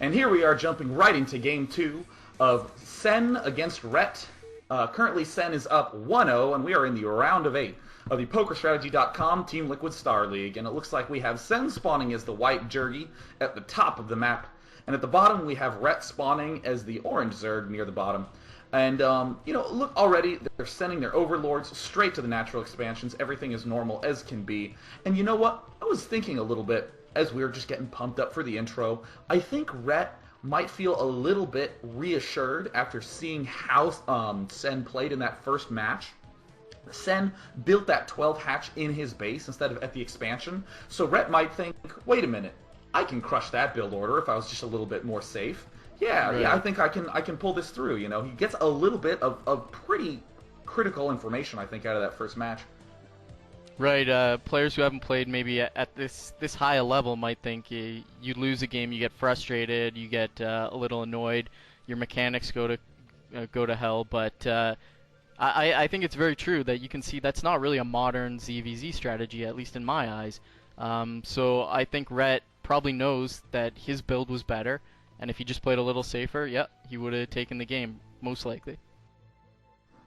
And here we are jumping right into Game 2 of Sen against Ret. Currently, Sen is up 1-0, and we are in the round of 8 of the PokerStrategy.com Team Liquid Star League. And it looks like we have Sen spawning as the white Jergy at the top of the map. And at the bottom, we have Ret spawning as the orange Zerg near the bottom. And, look, already they're sending their overlords straight to the natural expansions. Everything is normal as can be. And you know what? I was thinking a little bit as we were just getting pumped up for the intro. I think Ret might feel a little bit reassured after seeing how Sen played in that first match. Sen built that 12 hatch in his base instead of at the expansion. So Ret might think, wait a minute, I can crush that build order if I was just a little bit more safe. Yeah, right. Yeah, I think I can pull this through, you know. He gets a little bit of pretty critical information, I think, out of that first match. Right, players who haven't played maybe at this high a level might think you lose a game, you get frustrated, you get a little annoyed, your mechanics go to hell. But I think it's very true that you can see that's not really a modern ZVZ strategy, at least in my eyes. So I think Ret probably knows that his build was better, and if he just played a little safer, yeah, he would have taken the game, most likely.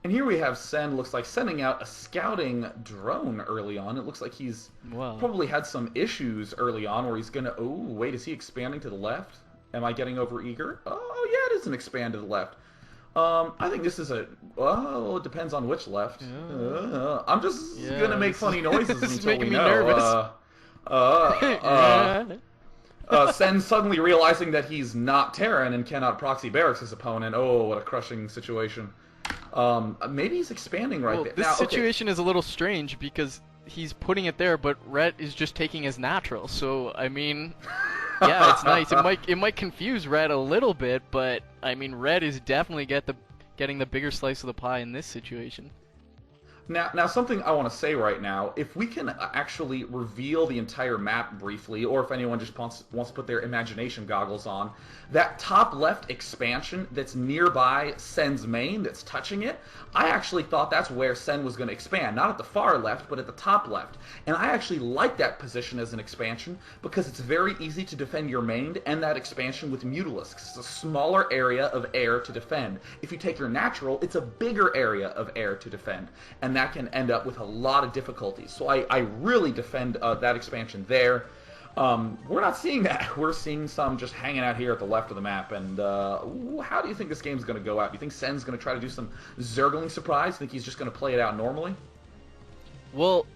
And here we have Sen, looks like sending out a scouting drone early on. It looks like he's probably had some issues early on where he's going to... Oh, wait, is he expanding to the left? Am I getting over eager? Oh, yeah, it is an expand to the left. I think this is a... Oh, it depends on which left. Yeah. I'm just going to make funny noises this is until making we me know. nervous. Sen suddenly realizing that he's not Terran and cannot proxy barracks his opponent. Oh, what a crushing situation. Maybe he's expanding right there. This situation is a little strange because he's putting it there, but Ret is just taking as natural. So, I mean, yeah, it's nice. It might confuse Ret a little bit, but I mean, Ret is definitely getting the bigger slice of the pie in this situation. Now, something I want to say right now, if we can actually reveal the entire map briefly, or if anyone just wants to put their imagination goggles on, that top left expansion that's nearby Sen's main, that's touching it, I actually thought that's where Sen was going to expand. Not at the far left, but at the top left. And I actually like that position as an expansion, because it's very easy to defend your main and that expansion with Mutalisks. It's a smaller area of air to defend. If you take your natural, it's a bigger area of air to defend. And that can end up with a lot of difficulties. So I really defend that expansion there. We're not seeing that. We're seeing some just hanging out here at the left of the map. And how do you think this game's going to go out? Do you think Sen's going to try to do some Zergling surprise? Think he's just going to play it out normally? Well,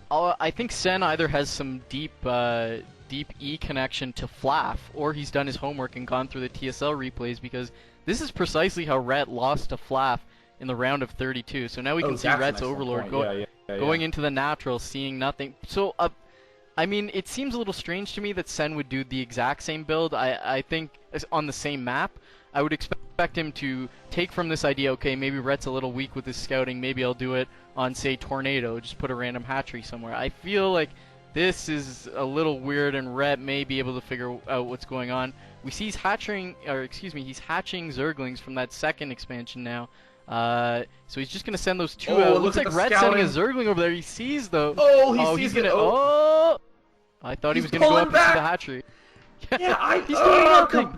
I think Sen either has some deep E connection to Flaff, or he's done his homework and gone through the TSL replays, because this is precisely how Ret lost to Flaff in the round of 32. So now we can see Ret's Overlord going into the natural, seeing nothing. So, I mean, it seems a little strange to me that Sen would do the exact same build. I think on the same map, I would expect him to take from this idea, okay, maybe Ret's a little weak with his scouting, maybe I'll do it on, say, Tornado, just put a random hatchery somewhere. I feel like this is a little weird, and Ret may be able to figure out what's going on. We see he's hatching Zerglings from that second expansion now. So he's just gonna send those two out. It looks like Ret's sending a Zergling over there. He sees though. Oh, he sees he's gonna. it. Oh, I thought he was gonna go up into the hatchery. Yeah, he's doing nothing.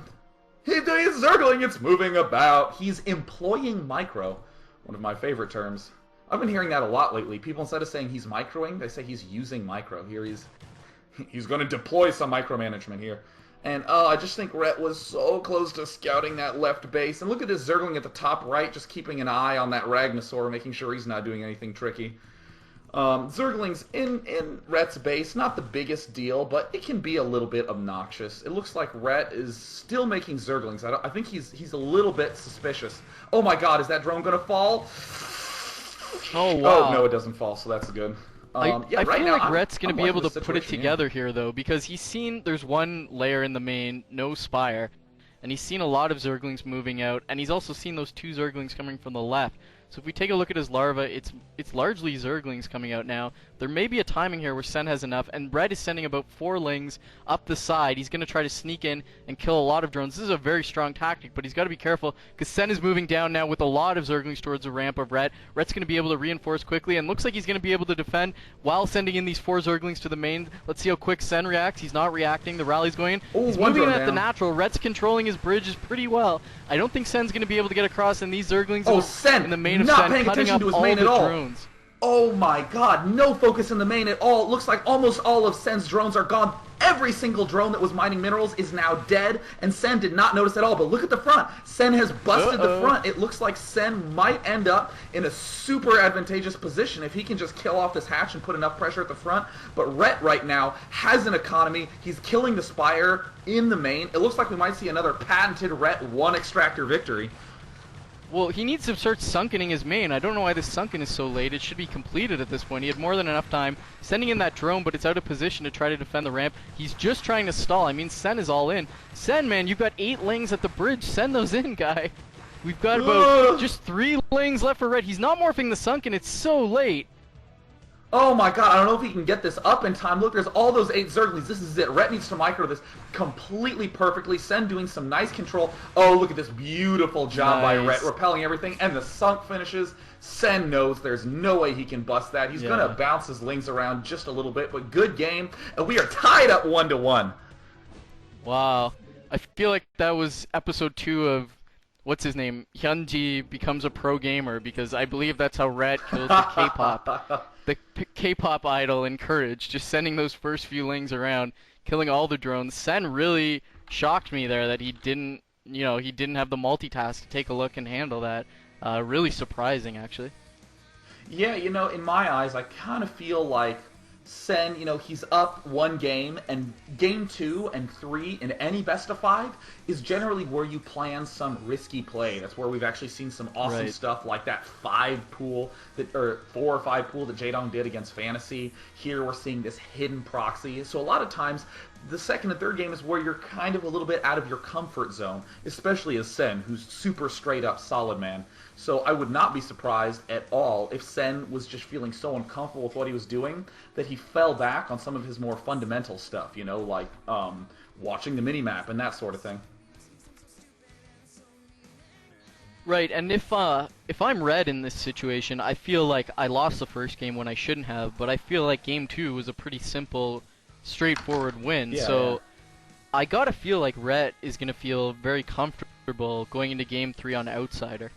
He's doing his Zergling. It's moving about. He's employing micro, one of my favorite terms. I've been hearing that a lot lately. People, instead of saying he's microing, they say he's using micro. Here he's going to deploy some micromanagement here. And I just think Ret was so close to scouting that left base. And look at this Zergling at the top right, just keeping an eye on that Ragnasaur, making sure he's not doing anything tricky. Zerglings in Ret's base, not the biggest deal, but it can be a little bit obnoxious. It looks like Ret is still making Zerglings. I think he's a little bit suspicious. Oh my god, is that drone going to fall? Oh, wow. Oh, no, it doesn't fall, so that's good. I feel like Ret's going to be able to put it together here. here, though, because he's seen there's one layer in the main, no Spire, and he's seen a lot of Zerglings moving out, and he's also seen those two Zerglings coming from the left. So if we take a look at his larva, it's largely Zerglings coming out now. There may be a timing here where Sen has enough, and Red is sending about 4 lings up the side. He's going to try to sneak in and kill a lot of drones. This is a very strong tactic, but he's got to be careful because Sen is moving down now with a lot of Zerglings towards the ramp of Ret. Ret's going to be able to reinforce quickly, and looks like he's going to be able to defend while sending in these 4 Zerglings to the main. Let's see how quick Sen reacts. He's not reacting. The rally's going in. Ooh, he's moving at the natural. Ret's controlling his bridges pretty well. I don't think Sen's going to be able to get across, and these Zerglings in the main of not Sen paying cutting attention up to his all main the at all. drones. Oh my god, no focus in the main at all. It looks like almost all of Sen's drones are gone. Every single drone that was mining minerals is now dead, and Sen did not notice at all. But look at the front. Sen has busted the front. It looks like Sen might end up in a super advantageous position if he can just kill off this hatch and put enough pressure at the front. But Ret right now has an economy. He's killing the Spire in the main. It looks like we might see another patented Ret 1 extractor victory. Well, he needs to start sunkening his main. I don't know why this sunken is so late. It should be completed at this point. He had more than enough time sending in that drone, but it's out of position to try to defend the ramp. He's just trying to stall. I mean, Sen is all in. Sen, man, you've got 8 lings at the bridge. Send those in, guy. We've got about just 3 lings left for Red. He's not morphing the sunken. It's so late. Oh my god, I don't know if he can get this up in time. Look, there's all those 8 Zerglings. This is it. Ret needs to micro this completely perfectly. Sen doing some nice control. Oh, look at this beautiful job by Ret, repelling everything. And the sunk finishes. Sen knows there's no way he can bust that. He's going to bounce his lings around just a little bit, but good game. And we are tied up 1-1. Wow. I feel like that was episode 2 of, what's his name? Hyunji becomes a pro gamer, because I believe that's how Ret killed the K-pop. The K-pop idol in Courage, just sending those first few lings around, killing all the drones. Sen really shocked me there that he didn't have the multitask to take a look and handle that. Really surprising, actually. Yeah, in my eyes, I kind of feel like Sen, he's up 1 game, and game 2 and 3 in any best of 5 is generally where you plan some risky play. That's where we've actually seen some awesome stuff like that 5 pool, or 4 or 5 pool that Jaedong did against Fantasy. Here we're seeing this hidden proxy. So a lot of times, the second and third game is where you're kind of a little bit out of your comfort zone, especially as Sen, who's super straight up solid man. So I would not be surprised at all if Sen was just feeling so uncomfortable with what he was doing that he fell back on some of his more fundamental stuff, like watching the minimap and that sort of thing. Right, and if I'm Red in this situation, I feel like I lost the first game when I shouldn't have, but I feel like game 2 was a pretty simple, straightforward win. I gotta feel like Red is gonna feel very comfortable going into game 3 on Outsider.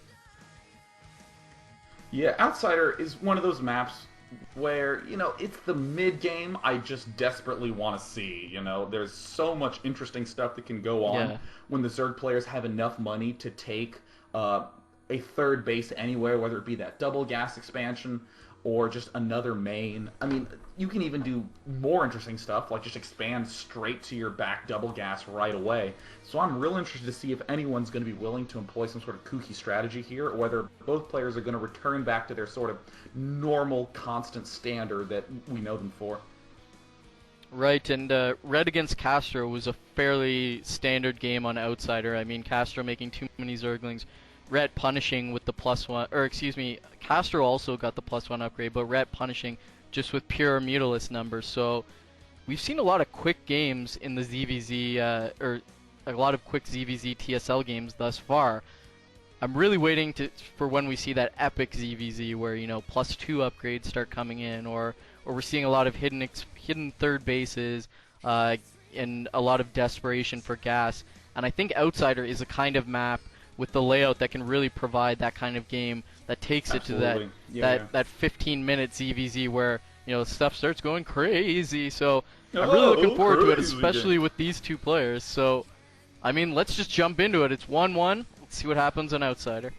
Yeah, Outsider is one of those maps where, it's the mid-game I just desperately want to see, There's so much interesting stuff that can go on when the Zerg players have enough money to take a third base anywhere, whether it be that double gas expansion or just another main. I mean, you can even do more interesting stuff, like just expand straight to your back double gas right away. So I'm real interested to see if anyone's going to be willing to employ some sort of kooky strategy here, or whether both players are going to return back to their sort of normal, constant standard that we know them for. Right, and Red against Castro was a fairly standard game on Outsider. I mean, Castro making too many Zerglings. Ret punishing with the +1, or excuse me, Castro also got the +1 upgrade, but Ret punishing just with pure Mutalisk numbers. So we've seen a lot of quick games in the ZVZ, or a lot of quick ZVZ TSL games thus far. I'm really waiting for when we see that epic ZVZ where, +2 upgrades start coming in, or we're seeing a lot of hidden third bases, and a lot of desperation for gas. And I think Outsider is a kind of map with the layout that can really provide that kind of game that takes it to that 15-minute ZVZ where stuff starts going crazy. So I'm really looking forward to it, especially with these 2 players. So I mean, let's just jump into it. It's 1-1. Let's see what happens on Outsider.